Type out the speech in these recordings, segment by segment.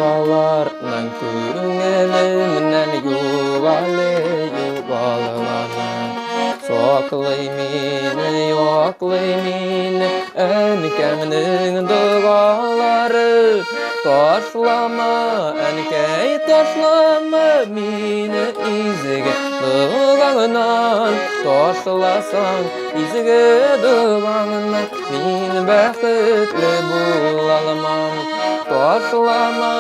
dogalardan köngülümden yuvalıvanı soklay meni yoklay meni Әнкәмнең догалары ташлама әнкәй ташлама мине изге догаңнан ташласаң изге догаңнан мин бәхетле була алмам ташлама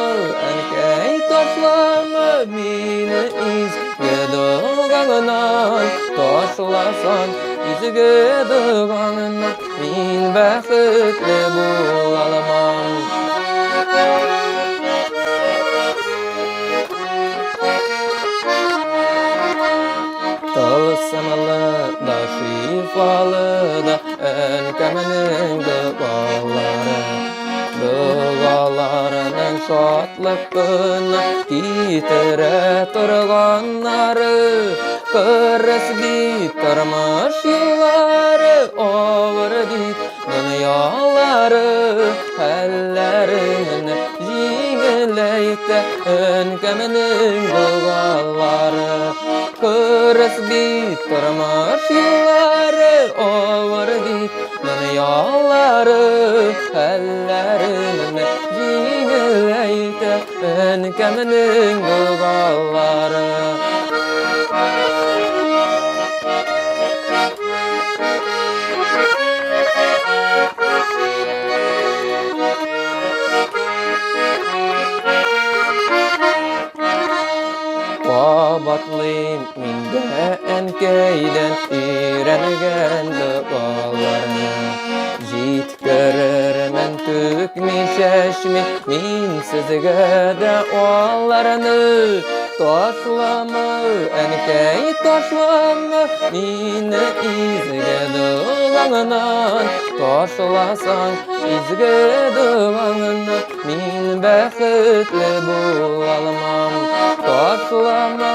әнкәй ташлама мине изге догаңнан ташласаң изге догаңнан мин бәхетле була алмам Tılsымлы да шифалы да Әнкәмнең догаларының шатлык көне китерә торганнары кырыс бит тормыш юллары авыр бит дөньялары хәлләрен җиңеләйтә Әнкәмнең догалары кырыс бит тормыш юллары авыр бит дөньялары хәлләрен җиңеләйтә Әнкәмнең догалары Кабатлыйм миндә әнкәйдән өйрәнгән догаларны Җиткерермен түкми чәчми мин сезгә дә алларны Ташлама әнкәй ташлама мине изге догаңнан ташласаң изге догаңнан мин бәхетле була алмам Ташлама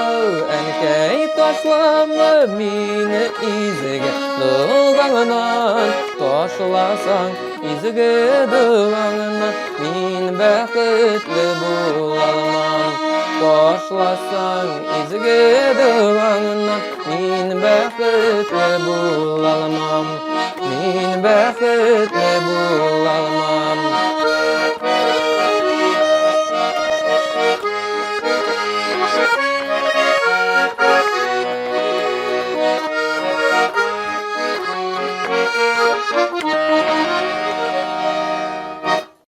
әнкәй ташлама мине изге догаңнан ташласаң изге догаңнан мин бәхетле була алмам Ташласаң изге догаңнан мин бәхетле була алмам Мин бәхетле була